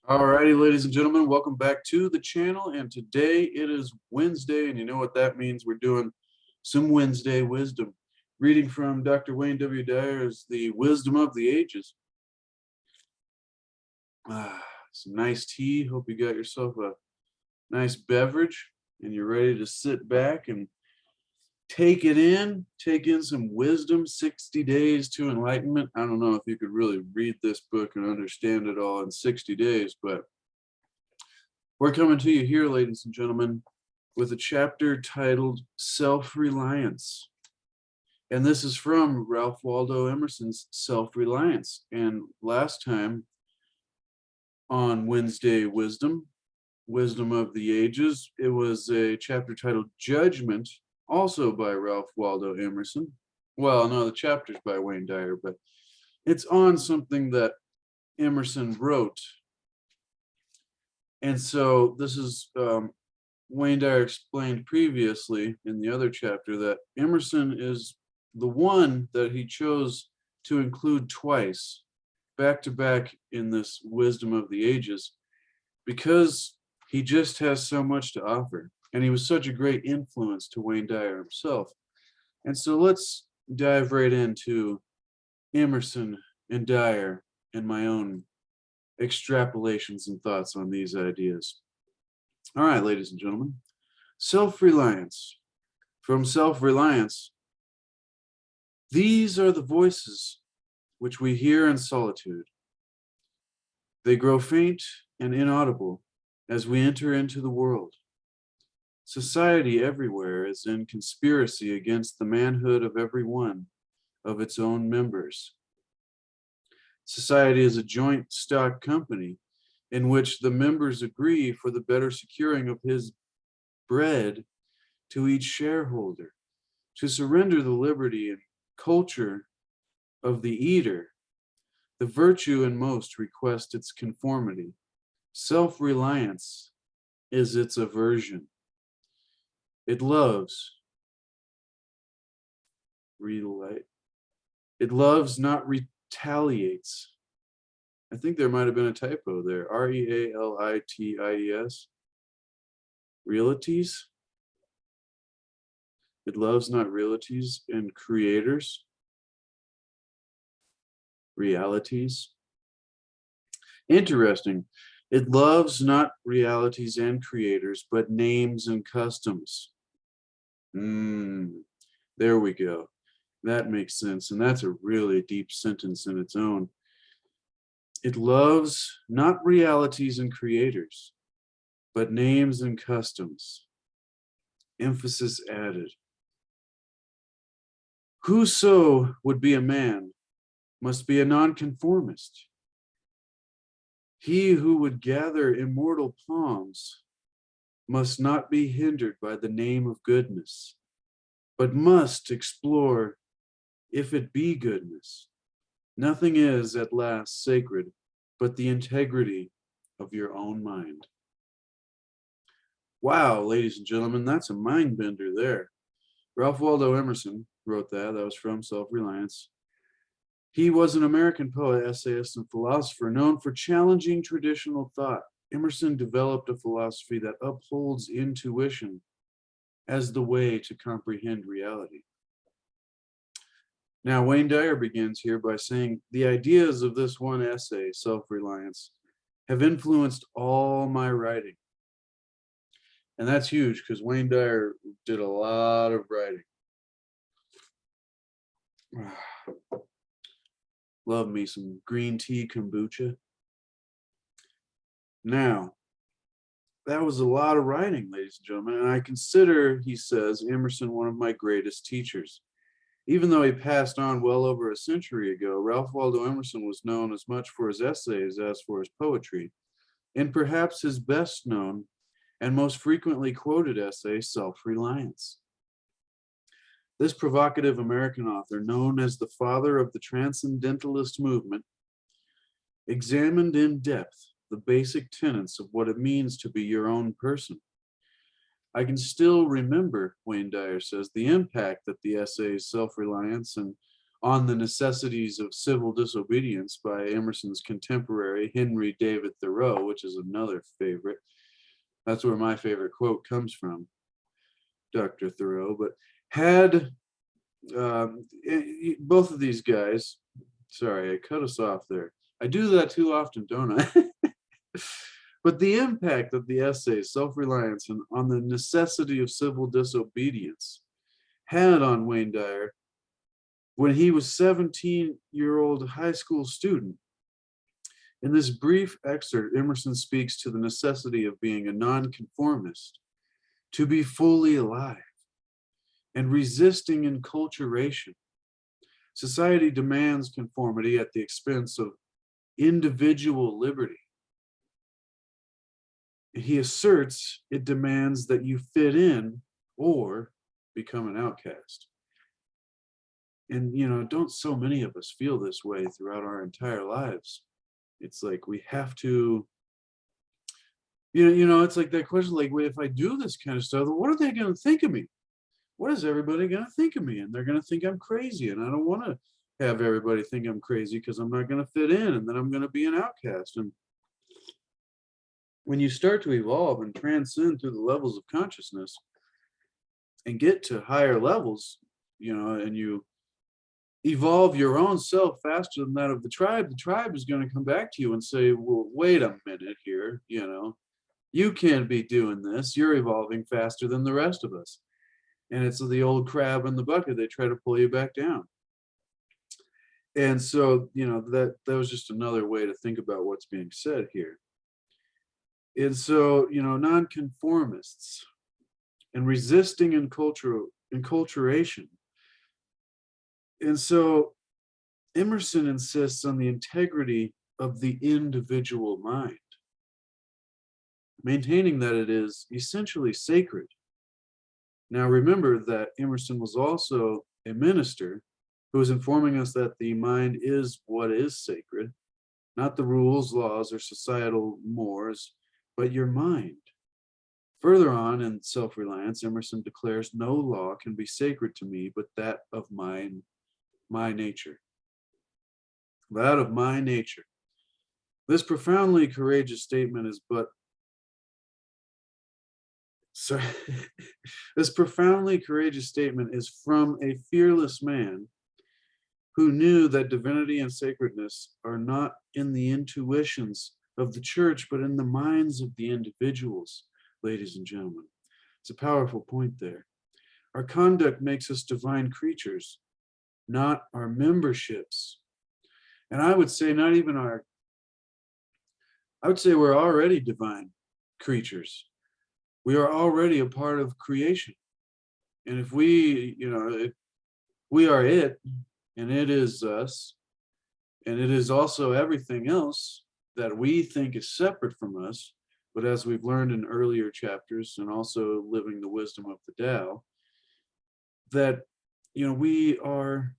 Alrighty, ladies and gentlemen, welcome back to the channel. And today it is Wednesday, and you know what that means. We're doing some Wednesday wisdom. Reading from Dr. Wayne W. Dyer's The Wisdom of the Ages. Some nice tea. Hope you got yourself a nice beverage and you're ready to sit back and take it in. Take in some wisdom, 60 Days to Enlightenment. I don't know if you could really read this book and understand it all in 60 days, but we're coming to you here, ladies and gentlemen, with a chapter titled Self-Reliance. And this is from Ralph Waldo Emerson's Self-Reliance. And last time on Wednesday Wisdom, Wisdom of the Ages, it was a chapter titled Judgment, also by Ralph Waldo Emerson. Well, no, the chapter's by Wayne Dyer, but it's on something that Emerson wrote. And so this is Wayne Dyer explained previously in the other chapter that Emerson is the one that he chose to include twice, back to back, in this Wisdom of the Ages, because he just has so much to offer. And he was such a great influence to Wayne Dyer himself. And so let's dive right into Emerson and Dyer and my own extrapolations and thoughts on these ideas. All right, ladies and gentlemen, self-reliance. From self-reliance, these are the voices which we hear in solitude. They grow faint and inaudible as we enter into the world. Society everywhere is in conspiracy against the manhood of every one of its own members. Society is a joint stock company in which the members agree for the better securing of his bread to each shareholder, to surrender the liberty and culture of the eater. The virtue in most request its conformity. Self-reliance is its aversion. It loves, it loves, not retaliates. I think there might have been a typo there. Realities. Realities. It loves not realities and creators. Realities. Interesting. It loves not realities and creators, but names and customs. There we go. That makes sense. And that's a really deep sentence in its own. It loves not realities and creators, but names and customs. Emphasis added. Whoso would be a man must be a non-conformist. He who would gather immortal palms must not be hindered by the name of goodness, but must explore if it be goodness. Nothing is at last sacred but the integrity of your own mind. Wow, ladies and gentlemen, that's a mind bender there. Ralph Waldo Emerson wrote that. That was from Self-Reliance. He was an American poet, essayist, and philosopher known for challenging traditional thought. Emerson developed a philosophy that upholds intuition as the way to comprehend reality. Now, Wayne Dyer begins here by saying, the ideas of this one essay, Self-Reliance, have influenced all my writing. And that's huge because Wayne Dyer did a lot of writing. Love me some green tea kombucha. Now, that was a lot of writing, ladies and gentlemen, and I consider, he says, Emerson one of my greatest teachers. Even though he passed on well over a century ago, Ralph Waldo Emerson was known as much for his essays as for his poetry, and perhaps his best known and most frequently quoted essay, Self-Reliance. This provocative American author, known as the father of the Transcendentalist movement, examined in depth the basic tenets of what it means to be your own person. I can still remember, Wayne Dyer says, the impact that the essays Self-Reliance and On the Necessities of Civil Disobedience by Emerson's contemporary Henry David Thoreau, which is another favorite. That's where my favorite quote comes from, Dr. Thoreau. But had both of these guys, sorry, I cut us off there. I do that too often, don't I? But the impact of the essay, Self-Reliance, and on the Necessity of Civil Disobedience had on Wayne Dyer when he was 17-year-old high school student. In this brief excerpt, Emerson speaks to the necessity of being a nonconformist, to be fully alive, and resisting enculturation. Society demands conformity at the expense of individual liberty. He asserts it demands that you fit in or become an outcast. And, don't so many of us feel this way throughout our entire lives? It's like we have to, it's like that question, like, wait, if I do this kind of stuff, what are they going to think of me? What is everybody going to think of me? And they're going to think I'm crazy. And I don't want to have everybody think I'm crazy because I'm not going to fit in, and then I'm going to be an outcast. And when you start to evolve and transcend through the levels of consciousness and get to higher levels, and you evolve your own self faster than that of the tribe is going to come back to you and say, well, wait a minute here, you can't be doing this. You're evolving faster than the rest of us. And it's the old crab in the bucket. They try to pull you back down. And so, that was just another way to think about what's being said here. And so, nonconformists and resisting enculturation. And so Emerson insists on the integrity of the individual mind, maintaining that it is essentially sacred. Now remember that Emerson was also a minister who was informing us that the mind is what is sacred, not the rules, laws, or societal mores, but your mind. Further on in Self-Reliance, Emerson declares, no law can be sacred to me but that of my nature. That of my nature. This profoundly courageous statement is this profoundly courageous statement is from a fearless man who knew that divinity and sacredness are not in the intuitions of the church, but in the minds of the individuals, ladies and gentlemen. It's a powerful point there. Our conduct makes us divine creatures, not our memberships. And I would say not even I would say we're already divine creatures. We are already a part of creation. And if we, if we are it, and it is us, and it is also everything else that we think is separate from us, but as we've learned in earlier chapters and also living the wisdom of the Tao, that, we are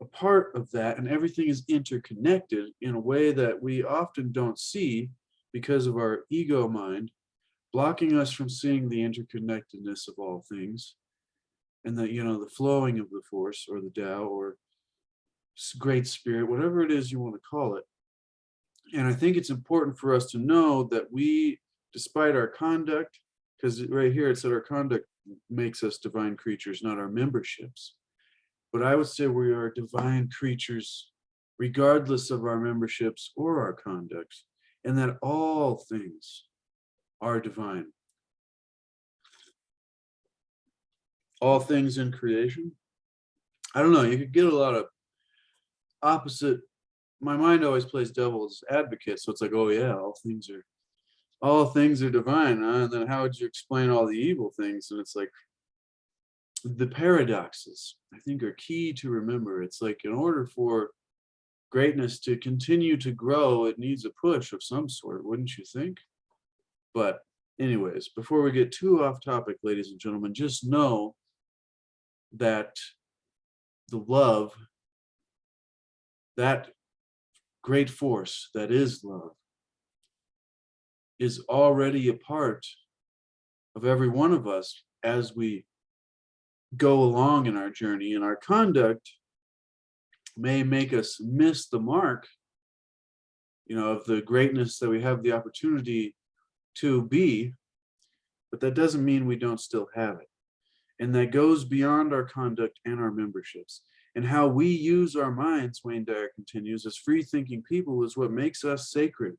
a part of that, and everything is interconnected in a way that we often don't see because of our ego mind, blocking us from seeing the interconnectedness of all things, and the flowing of the force or the Tao or great spirit, whatever it is you want to call it. And I think it's important for us to know that we, despite our conduct, because right here it said our conduct makes us divine creatures, not our memberships. But I would say we are divine creatures regardless of our memberships or our conduct, and that all things are divine. All things in creation. I don't know, you could get a lot of opposite. My mind always plays devil's advocate, so it's like, oh yeah, all things are divine, huh? And then how would you explain all the evil things? And it's like, the paradoxes, I think, are key to remember. It's like, in order for greatness to continue to grow, it needs a push of some sort, wouldn't you think? But anyways, before we get too off topic, ladies and gentlemen, just know that the love, that great force that is love, is already a part of every one of us as we go along in our journey, and our conduct may make us miss the mark, of the greatness that we have the opportunity to be, but that doesn't mean we don't still have it. And that goes beyond our conduct and our memberships. And how we use our minds, Wayne Dyer continues, as free-thinking people is what makes us sacred,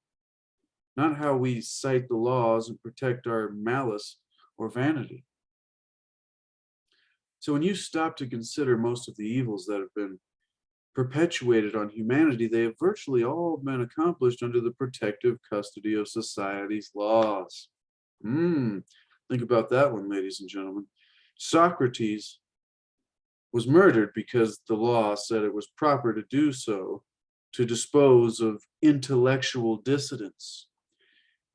not how we cite the laws and protect our malice or vanity. So when you stop to consider most of the evils that have been perpetuated on humanity, they have virtually all been accomplished under the protective custody of society's laws. Think about that one, ladies and gentlemen. Socrates was murdered because the law said it was proper to do so, to dispose of intellectual dissidents.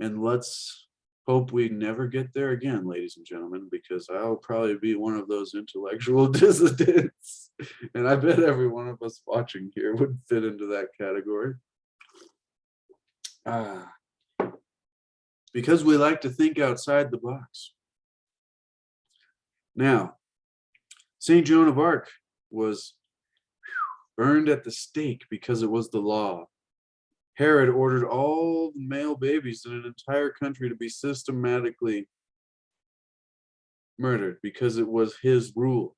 And let's hope we never get there again, ladies and gentlemen, because I'll probably be one of those intellectual dissidents. And I bet every one of us watching here would fit into that category. Because we like to think outside the box. Now, St. Joan of Arc was burned at the stake because it was the law. Herod ordered all the male babies in an entire country to be systematically murdered because it was his rule.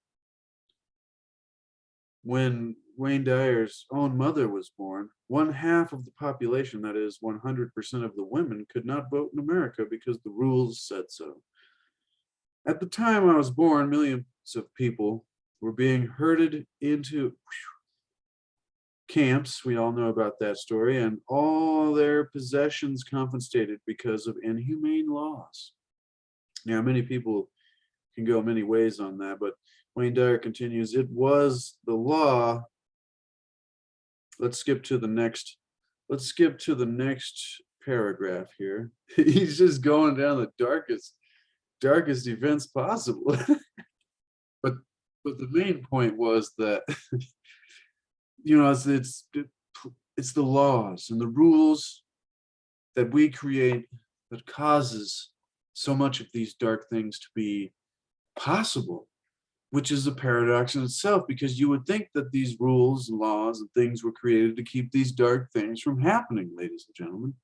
When Wayne Dyer's own mother was born, 1/2 of the population, that is 100% of the women, could not vote in America because the rules said so. At the time I was born, millions of people were being herded into camps. We all know about that story, and all their possessions confiscated because of inhumane laws. Now, many people can go many ways on that, but Wayne Dyer continues, it was the law. Let's skip to the next paragraph here. He's just going down the darkest events possible. but the main point was that it's the laws and the rules that we create that causes so much of these dark things to be possible, which is a paradox in itself, because you would think that these rules and laws and things were created to keep these dark things from happening, ladies and gentlemen.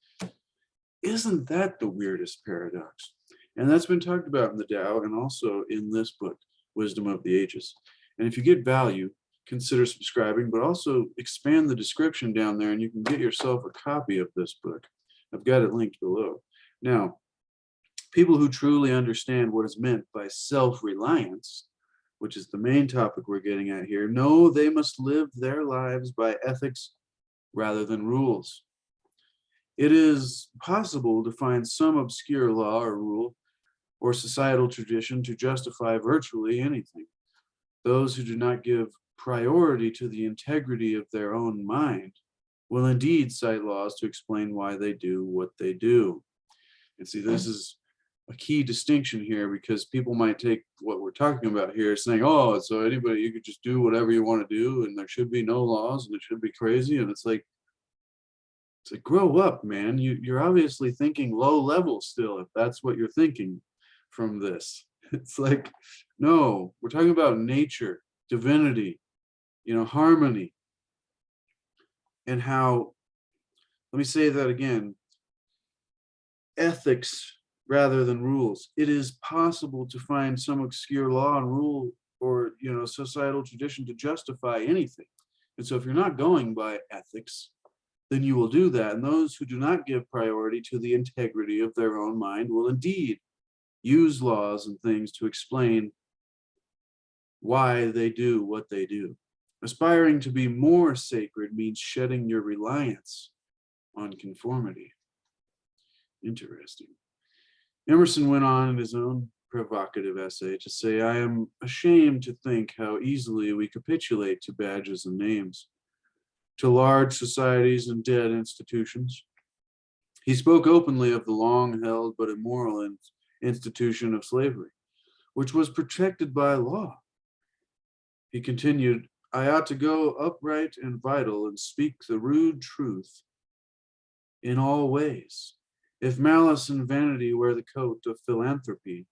Isn't that the weirdest paradox? And that's been talked about in the Tao and also in this book, Wisdom of the Ages. And if you get value, consider subscribing, but also expand the description down there and you can get yourself a copy of this book. I've got it linked below. Now, people who truly understand what is meant by self-reliance, which is the main topic we're getting at here, know they must live their lives by ethics rather than rules. It is possible to find some obscure law or rule or societal tradition to justify virtually anything. Those who do not give priority to the integrity of their own mind will indeed cite laws to explain why they do what they do. And see, this is a key distinction here, because people might take what we're talking about here saying, oh, so anybody, you could just do whatever you want to do and there should be no laws and it should be crazy. And it's like grow up, man. You're obviously thinking low level still, if that's what you're thinking from this. It's like, no, we're talking about nature, divinity, harmony, and how, let me say that again, ethics rather than rules. It is possible to find some obscure law and rule or societal tradition to justify anything. And so if you're not going by ethics, then you will do that. And those who do not give priority to the integrity of their own mind will indeed use laws and things to explain why they do what they do. Aspiring to be more sacred means shedding your reliance on conformity. Interesting. Emerson went on in his own provocative essay to say, I am ashamed to think how easily we capitulate to badges and names, to large societies and dead institutions. He spoke openly of the long-held but immoral institution of slavery, which was protected by law. He continued, I ought to go upright and vital and speak the rude truth in all ways. If malice and vanity wear the coat of philanthropy,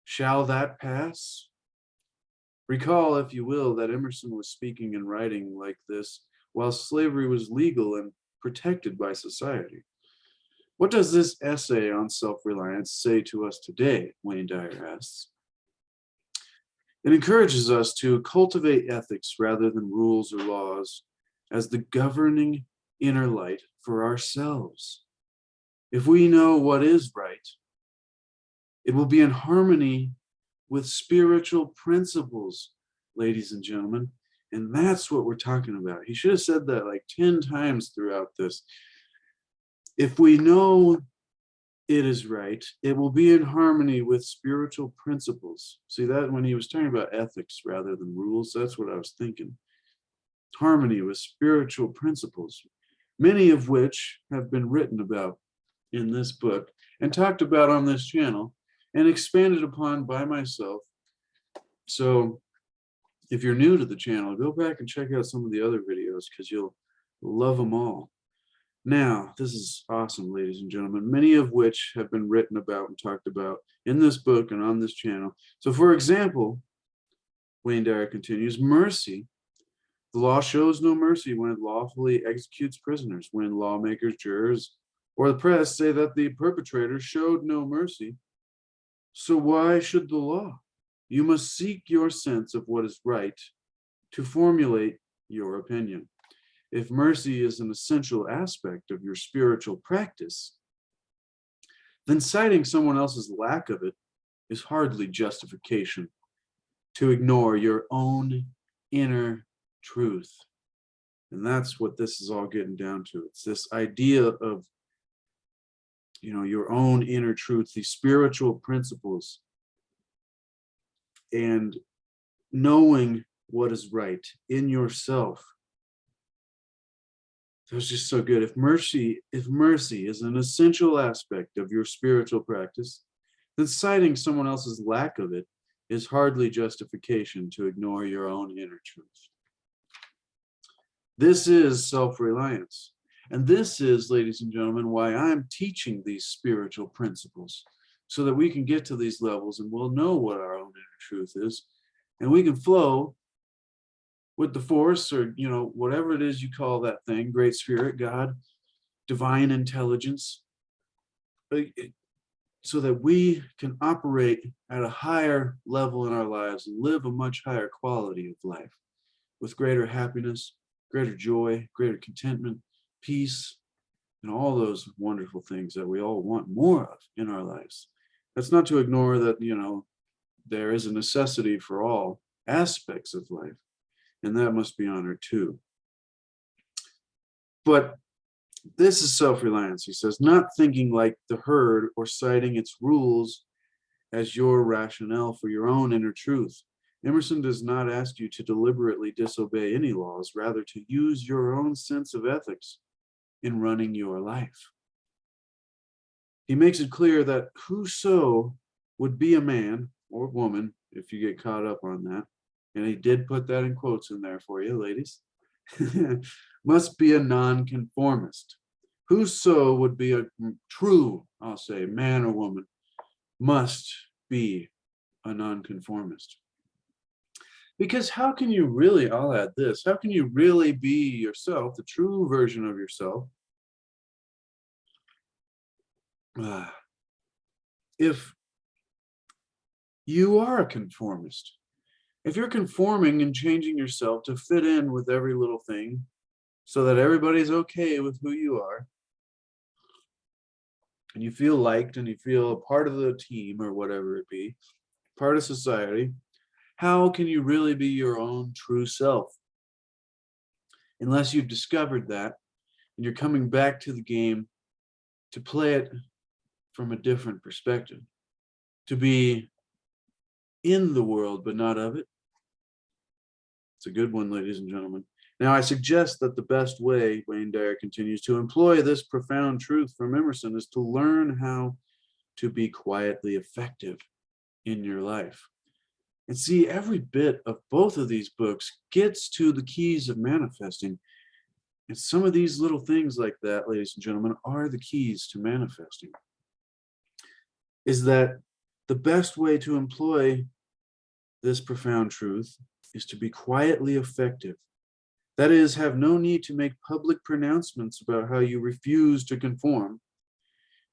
shall that pass? Recall, if you will, that Emerson was speaking and writing like this while slavery was legal and protected by society. What does this essay on self-reliance say to us today? Wayne Dyer asks. It encourages us to cultivate ethics rather than rules or laws as the governing inner light for ourselves. If we know what is right, it will be in harmony with spiritual principles, ladies and gentlemen. And that's what we're talking about. He should have said that like 10 times throughout this. If we know it is right, it will be in harmony with spiritual principles. See that when he was talking about ethics rather than rules, that's what I was thinking. Harmony with spiritual principles, many of which have been written about in this book and talked about on this channel and expanded upon by myself. So if you're new to the channel, go back and check out some of the other videos because you'll love them all. Now, this is awesome, ladies and gentlemen, many of which have been written about and talked about in this book and on this channel. So for example, Wayne Dyer continues, mercy. The law shows no mercy when it lawfully executes prisoners, when lawmakers, jurors, or the press say that the perpetrator showed no mercy. So why should the law? You must seek your sense of what is right to formulate your opinion. If mercy is an essential aspect of your spiritual practice, then citing someone else's lack of it is hardly justification to ignore your own inner truth. And that's what this is all getting down to. It's this idea of, your own inner truth, these spiritual principles, and knowing what is right in yourself. That was just so good. If mercy is an essential aspect of your spiritual practice, then citing someone else's lack of it is hardly justification to ignore your own inner truth. This is self-reliance. And this is, ladies and gentlemen, why I'm teaching these spiritual principles, so that we can get to these levels and we'll know what our own inner truth is, and we can flow with the force, or whatever it is you call that thing, great spirit, God, divine intelligence, so that we can operate at a higher level in our lives and live a much higher quality of life with greater happiness, greater joy, greater contentment, peace, and all those wonderful things that we all want more of in our lives. That's not to ignore that, there is a necessity for all aspects of life, and that must be honored too. But this is self-reliance, he says, not thinking like the herd or citing its rules as your rationale for your own inner truth. Emerson does not ask you to deliberately disobey any laws, rather to use your own sense of ethics in running your life. He makes it clear that whoso would be a man or woman, if you get caught up on that, and he did put that in quotes in there for you, ladies, must be a non-conformist. Whoso would be a true, I'll say, man or woman, must be a non-conformist. Because how can you really, I'll add this, how can you really be yourself, the true version of yourself, if you are a conformist? If you're conforming and changing yourself to fit in with every little thing so that everybody's okay with who you are, and you feel liked and you feel a part of the team or whatever it be, part of society, how can you really be your own true self? Unless you've discovered that and you're coming back to the game to play it from a different perspective, to be in the world but not of it. It's a good one, ladies and gentlemen. Now, I suggest that the best way, Wayne Dyer continues, to employ this profound truth from Emerson is to learn how to be quietly effective in your life. And see, every bit of both of these books gets to the keys of manifesting. And some of these little things like that, ladies and gentlemen, are the keys to manifesting. Is that the best way to employ this profound truth is to be quietly effective. That is, have no need to make public pronouncements about how you refuse to conform,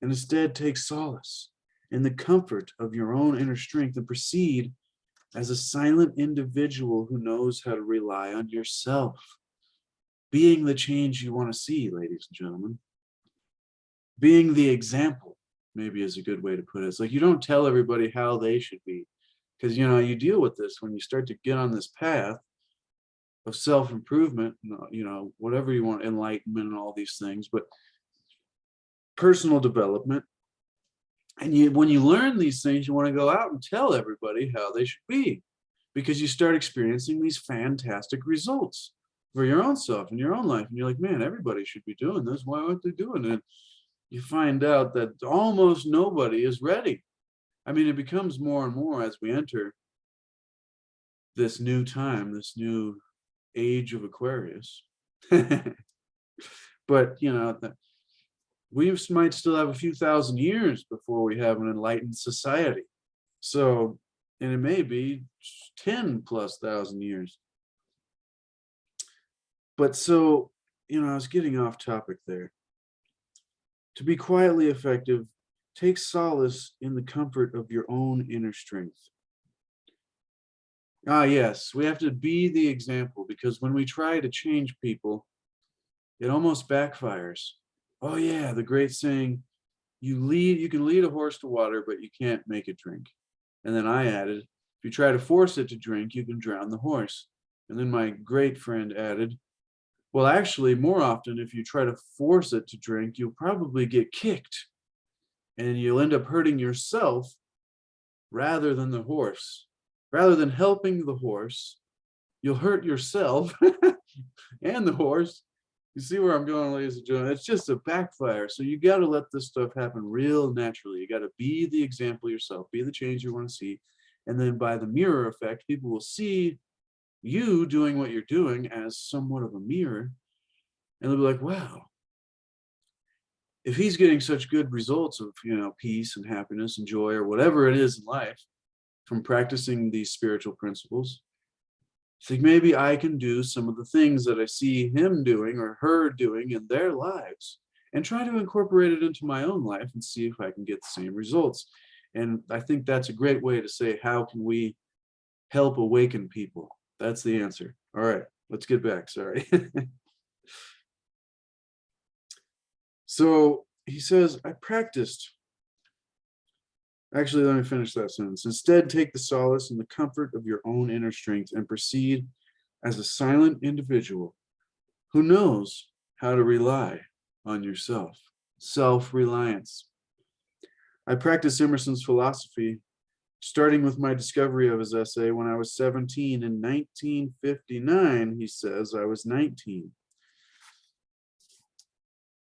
and instead take solace in the comfort of your own inner strength and proceed as a silent individual who knows how to rely on yourself, being the change you want to see, ladies and gentlemen. Being the example, maybe, is a good way to put it. It's like you don't tell everybody how they should be, because you deal with this when you start to get on this path of self-improvement, whatever you want, enlightenment and all these things, but personal development. And when you learn these things, you want to go out and tell everybody how they should be, because you start experiencing these fantastic results for your own self in your own life. And you're like, man, everybody should be doing this. Why aren't they doing it? You find out that almost nobody is ready. I mean, it becomes more and more as we enter this new time, this new age of Aquarius. But, we might still have a few thousand years before we have an enlightened society. So, and it may be 10,000+ years. But so, I was getting off topic there. To be quietly effective, take solace in the comfort of your own inner strength. Ah, yes, we have to be the example, because when we try to change people, it almost backfires. Oh yeah, the great saying, you can lead a horse to water, but you can't make it drink. And then I added, if you try to force it to drink, you can drown the horse. And then my great friend added, well, actually, more often, if you try to force it to drink, you'll probably get kicked, and you'll end up hurting yourself rather than the horse. Rather than helping the horse, you'll hurt yourself and the horse. You see where I'm going, ladies and gentlemen? It's just a backfire. So you got to let this stuff happen real naturally. You got to be the example yourself, be the change you want to see. And then by the mirror effect, people will see you doing what you're doing as somewhat of a mirror. And they'll be like, wow, if he's getting such good results of, peace and happiness and joy or whatever it is in life from practicing these spiritual principles, think maybe I can do some of the things that I see him doing or her doing in their lives and try to incorporate it into my own life and see if I can get the same results. And I think that's a great way to say, how can we help awaken people? That's the answer. All right, let's get back. Sorry. So he says, I practiced. Actually, let me finish that sentence. Instead, take the solace in the comfort of your own inner strength and proceed as a silent individual who knows how to rely on yourself. Self-reliance. I practiced Emerson's philosophy, starting with my discovery of his essay when I was 17 in 1959. He says I was 19.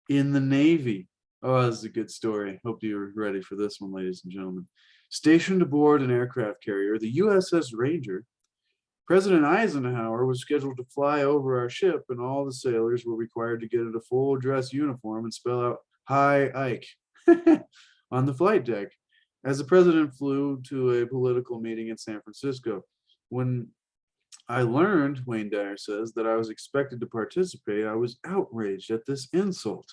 In the Navy. Oh, this is a good story. Hope you're ready for this one, ladies and gentlemen. Stationed aboard an aircraft carrier, the USS Ranger, President Eisenhower was scheduled to fly over our ship, and all the sailors were required to get in a full dress uniform and spell out "Hi, Ike" on the flight deck as the president flew to a political meeting in San Francisco. When I learned, Wayne Dyer says, that I was expected to participate, I was outraged at this insult.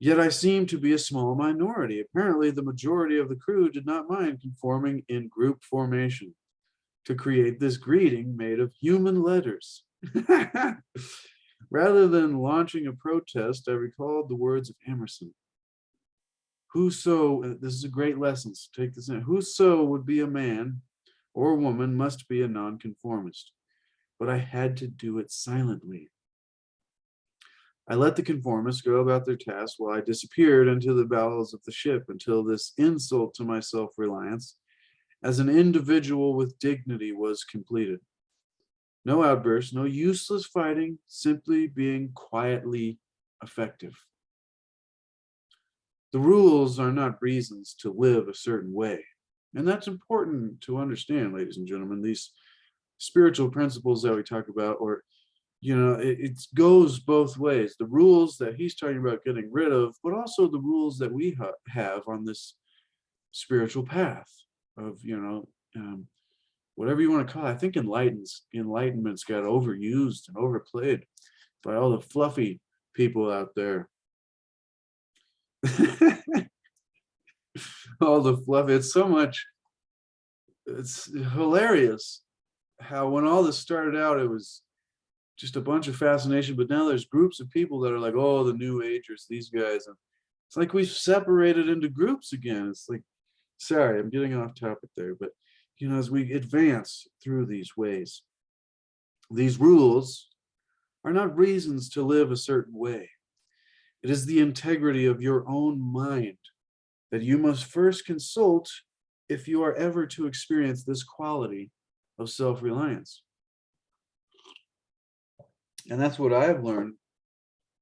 Yet I seemed to be a small minority. Apparently, the majority of the crew did not mind conforming in group formation to create this greeting made of human letters. Rather than launching a protest, I recalled the words of Emerson. Whoso, this is a great lesson, so take this in. Whoso would be a man or woman must be a nonconformist. But I had to do it silently. I let the conformists go about their tasks while I disappeared into the bowels of the ship until this insult to my self-reliance as an individual with dignity was completed. No outbursts, no useless fighting, simply being quietly effective. The rules are not reasons to live a certain way. And that's important to understand, ladies and gentlemen. These spiritual principles that we talk about, or it goes both ways. The rules that he's talking about getting rid of, but also the rules that we have on this spiritual path of, whatever you want to call it. I think enlightenment's got overused and overplayed by all the fluffy people out there. All the fluff. It's so much. It's hilarious how when all this started out, it was just a bunch of fascination, but now there's groups of people that are like, oh, the new agers, these guys. And it's like we've separated into groups again. It's like, sorry, I'm getting off topic there, but you know, as we advance through these ways, these rules are not reasons to live a certain way. It is the integrity of your own mind that you must first consult if you are ever to experience this quality of self-reliance. And that's what I've learned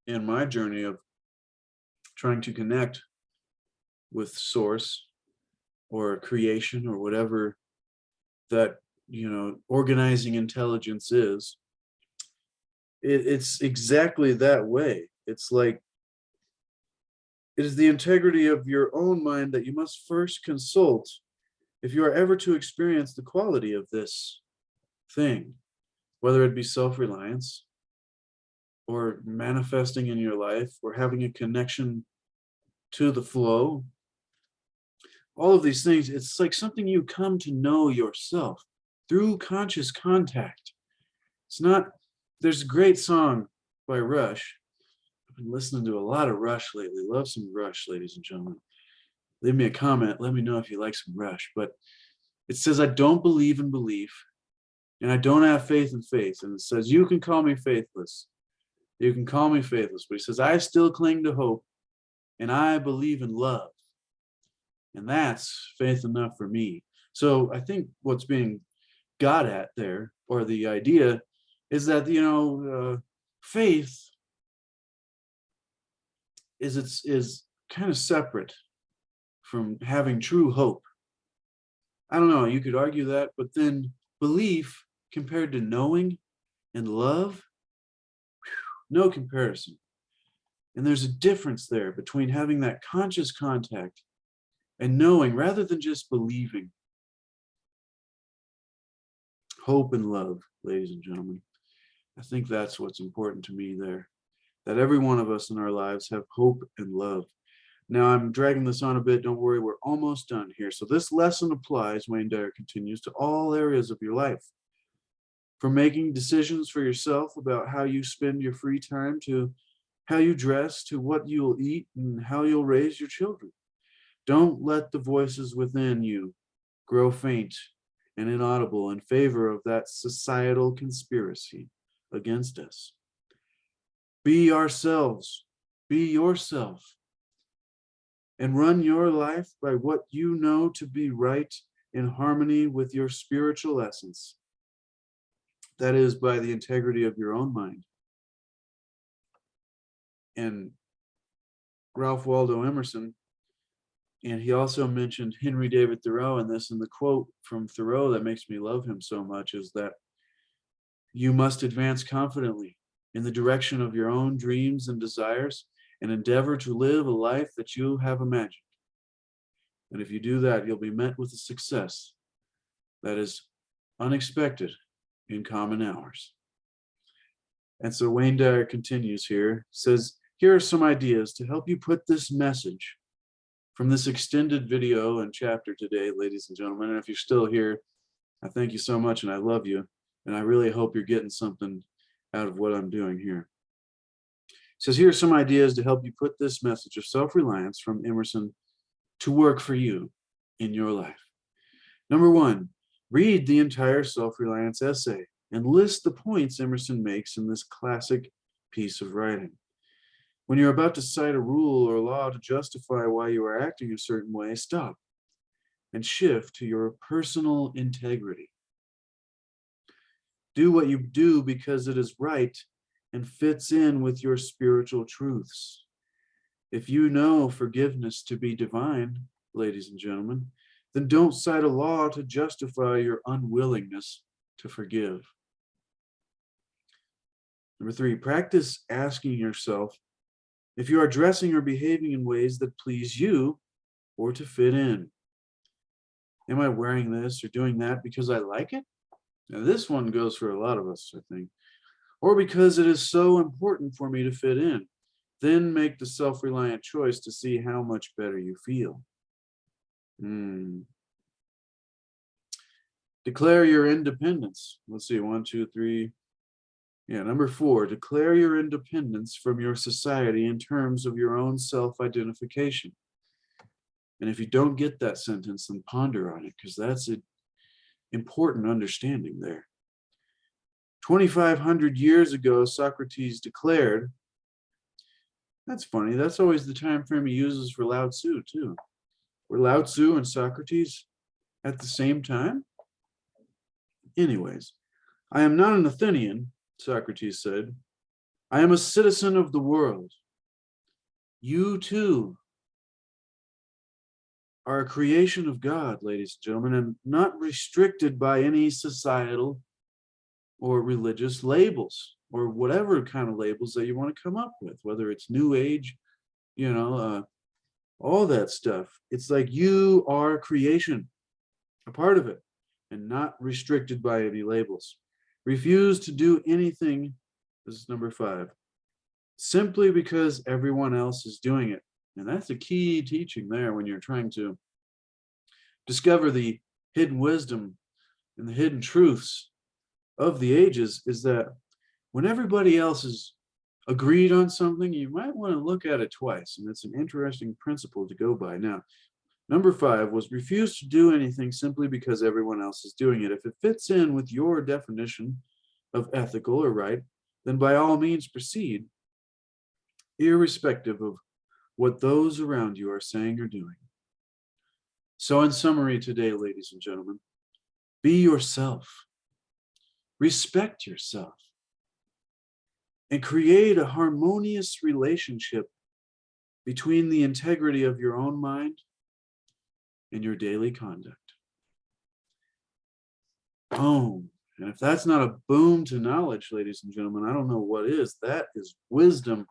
in my journey of trying to connect with source or creation or whatever that, you know, organizing intelligence is. It's exactly that way. It's like, it is the integrity of your own mind that you must first consult if you are ever to experience the quality of this thing, whether it be self-reliance or manifesting in your life or having a connection to the flow. All of these things, it's like something you come to know yourself through conscious contact. It's not, there's a great song by Rush. I've been listening to a lot of Rush lately. Love some Rush, ladies and gentlemen. Leave me a comment. Let me know if you like some Rush. But it says, I don't believe in belief, and I don't have faith in faith. And it says, you can call me faithless. You can call me faithless. But he says, I still cling to hope, and I believe in love. And that's faith enough for me. So I think what's being got at there, or the idea, is that, you know, faith is kind of separate from having true hope. I don't know, you could argue that, but then belief compared to knowing and love, no comparison. And there's a difference there between having that conscious contact and knowing rather than just believing. Hope and love, ladies and gentlemen. I think that's what's important to me there. That every one of us in our lives have hope and love. Now I'm dragging this on a bit. Don't worry, we're almost done here. So this lesson applies, Wayne Dyer continues, to all areas of your life. From making decisions for yourself about how you spend your free time, to how you dress, to what you'll eat and how you'll raise your children. Don't let the voices within you grow faint and inaudible in favor of that societal conspiracy against us. Be ourselves, be yourself, and run your life by what you know to be right in harmony with your spiritual essence. That is, by the integrity of your own mind. And Ralph Waldo Emerson, and he also mentioned Henry David Thoreau in this, and the quote from Thoreau that makes me love him so much is that you must advance confidently in the direction of your own dreams and desires and endeavor to live a life that you have imagined. And if you do that, you'll be met with a success that is unexpected in common hours. And so Wayne Dyer continues here, says, here are some ideas to help you put this message from this extended video and chapter today, ladies and gentlemen. And if you're still here, I thank you so much and I love you. And I really hope you're getting something out of what I'm doing here. It says, here are some ideas to help you put this message of self-reliance from Emerson to work for you in your life. Number one, read the entire self-reliance essay and list the points Emerson makes in this classic piece of writing. When you're about to cite a rule or law to justify why you are acting a certain way, stop and shift to your personal integrity. Do what you do because it is right and fits in with your spiritual truths. If you know forgiveness to be divine, ladies and gentlemen, then don't cite a law to justify your unwillingness to forgive. Number three, practice asking yourself if you are dressing or behaving in ways that please you or to fit in. Am I wearing this or doing that because I like it? Now, this one goes for a lot of us, I think. Or because it is so important for me to fit in. Then make the self-reliant choice to see how much better you feel. Declare your independence. Let's see, 1, 2, 3. Yeah, number 4, declare your independence from your society in terms of your own self-identification. And if you don't get that sentence, then ponder on it, because that's an important understanding there. 2,500 years ago, Socrates declared, that's funny, that's always the time frame he uses for Lao Tzu, too. Were Lao Tzu and Socrates at the same time? Anyways, I am not an Athenian, Socrates said. I am a citizen of the world. You too are a creation of God, ladies and gentlemen, and not restricted by any societal or religious labels or whatever kind of labels that you want to come up with, whether it's New Age, all that stuff. It's like you are creation, a part of it, and not restricted by any labels. Refuse to do anything, this is number 5, simply because everyone else is doing it. And that's a key teaching there when you're trying to discover the hidden wisdom and the hidden truths of the ages, is that when everybody else is agreed on something, you might want to look at it twice. And it's an interesting principle to go by. Now, number 5 was refuse to do anything simply because everyone else is doing it. If it fits in with your definition of ethical or right, then by all means proceed, irrespective of what those around you are saying or doing. So in summary today, ladies and gentlemen, be yourself, respect yourself, and create a harmonious relationship between the integrity of your own mind and your daily conduct. Boom. And if that's not a boom to knowledge, ladies and gentlemen, I don't know what is. That is wisdom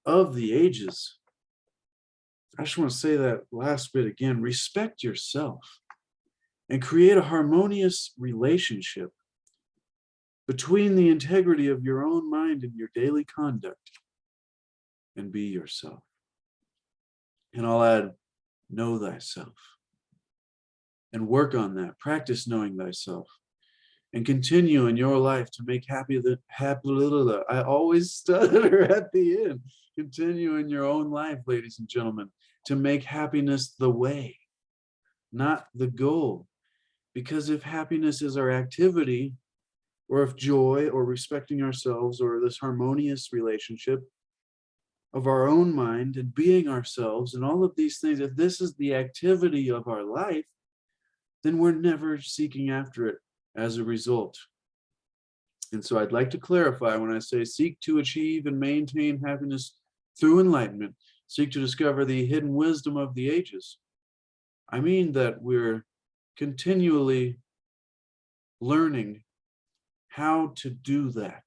of the ages. I just want to say that last bit again. Respect yourself and create a harmonious relationship between the integrity of your own mind and your daily conduct, and be yourself. And I'll add, know thyself, and work on that. Practice knowing thyself, and continue in your life to make happy. I always stutter at the end. Continue in your own life, ladies and gentlemen, to make happiness the way, not the goal. Because if happiness is our activity, or if joy or respecting ourselves or this harmonious relationship of our own mind and being ourselves and all of these things, if this is the activity of our life, then we're never seeking after it as a result. And so I'd like to clarify when I say seek to achieve and maintain happiness through enlightenment, seek to discover the hidden wisdom of the ages. I mean that we're continually learning how to do that,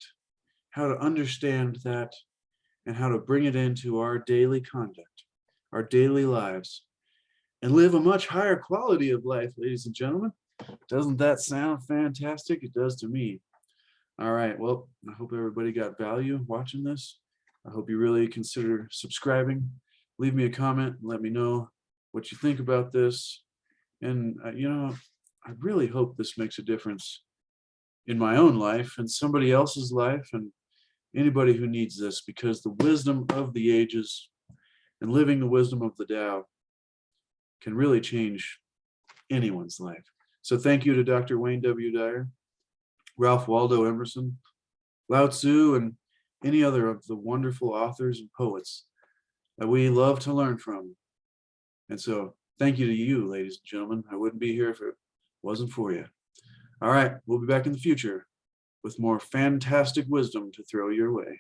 how to understand that, and how to bring it into our daily conduct, our daily lives, and live a much higher quality of life, ladies and gentlemen. Doesn't that sound fantastic? It does to me. All right, well, I hope everybody got value watching this. I hope you really consider subscribing. Leave me a comment and let me know what you think about this. And, I really hope this makes a difference in my own life and somebody else's life and anybody who needs this, because the wisdom of the ages and living the wisdom of the Tao can really change anyone's life. So thank you to Dr. Wayne W. Dyer, Ralph Waldo Emerson, Lao Tzu, and any other of the wonderful authors and poets that we love to learn from. And so thank you to you, ladies and gentlemen. I wouldn't be here if it wasn't for you. All right, we'll be back in the future with more fantastic wisdom to throw your way.